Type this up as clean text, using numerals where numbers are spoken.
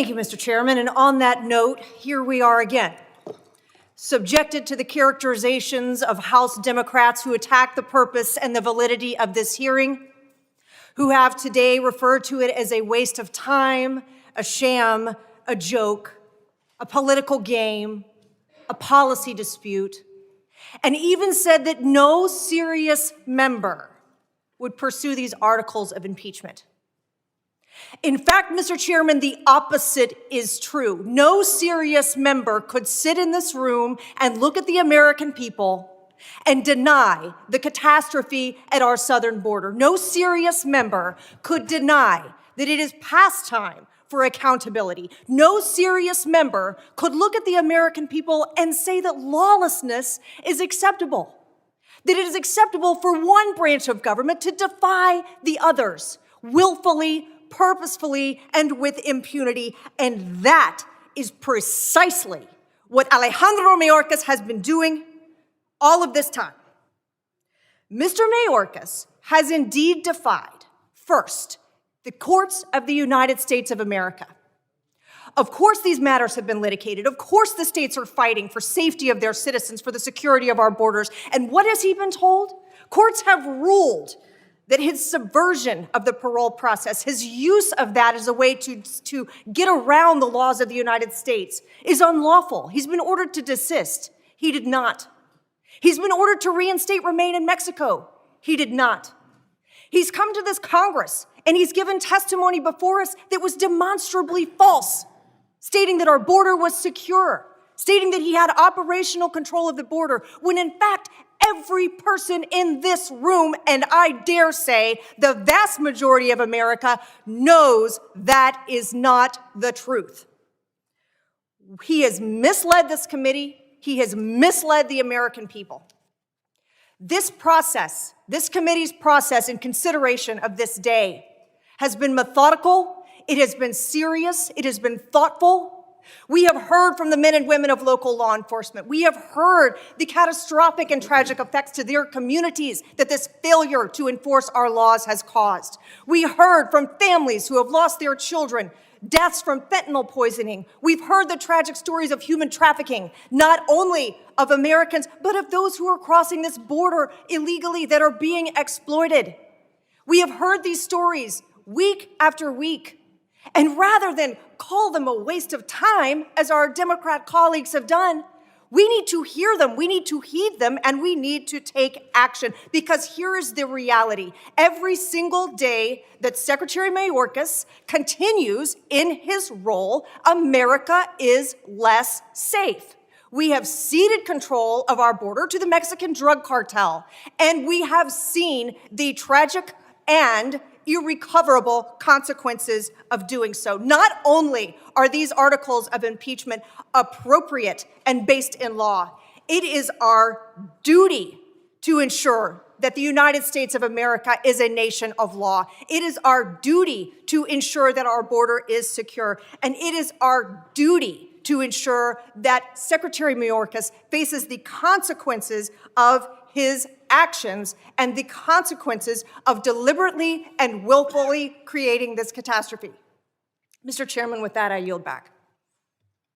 Thank you, Mr. Chairman. And on that note, here we are again, subjected to the characterizations of House Democrats who attack the purpose and the validity of this hearing, who have today referred to it as a waste of time, a sham, a joke, a political game, a policy dispute, and even said that no serious member would pursue these articles of impeachment. In fact, Mr. Chairman, the opposite is true. No serious member could sit in this room and look at the American people and deny the catastrophe at our southern border. No serious member could deny that it is past time for accountability. No serious member could look at the American people and say that lawlessness is acceptable, that it is acceptable for one branch of government to defy the others willfully, purposefully, and with impunity. And that is precisely what Alejandro Mayorkas has been doing all of this time. Mr. Mayorkas has indeed defied, first, the courts of the United States of America. Of course, these matters have been litigated. Of course, the states are fighting for safety of their citizens, for the security of our borders. And what has he been told? Courts have ruled that his subversion of the parole process, his use of that as a way to get around the laws of the United States is unlawful. He's been ordered to desist. He did not. He's been ordered to reinstate remain in Mexico. He did not. He's come to this Congress and he's given testimony before us that was demonstrably false, stating that our border was secure, stating that he had operational control of the border, when in fact, every person in this room, and I dare say the vast majority of America, knows that is not the truth. He has misled this committee. He has misled the American people. This process, this committee's process in consideration of this day has been methodical, it has been serious, it has been thoughtful. We have heard from the men and women of local law enforcement. We have heard the catastrophic and tragic effects to their communities that this failure to enforce our laws has caused. We heard from families who have lost their children, deaths from fentanyl poisoning. We've heard the tragic stories of human trafficking, not only of Americans, but of those who are crossing this border illegally that are being exploited. We have heard these stories week after week. And rather than call them a waste of time, as our Democrat colleagues have done, we need to hear them, we need to heed them, and we need to take action. Because here is the reality. Every single day that Secretary Mayorkas continues in his role, America is less safe. We have ceded control of our border to the Mexican drug cartel, and we have seen the tragic and irrecoverable consequences of doing so. Not only are these articles of impeachment appropriate and based in law, it is our duty to ensure that the United States of America is a nation of law. It is our duty to ensure that our border is secure. And it is our duty to ensure that Secretary Mayorkas faces the consequences of his actions and the consequences of deliberately and willfully creating this catastrophe. Mr. Chairman, with that, I yield back.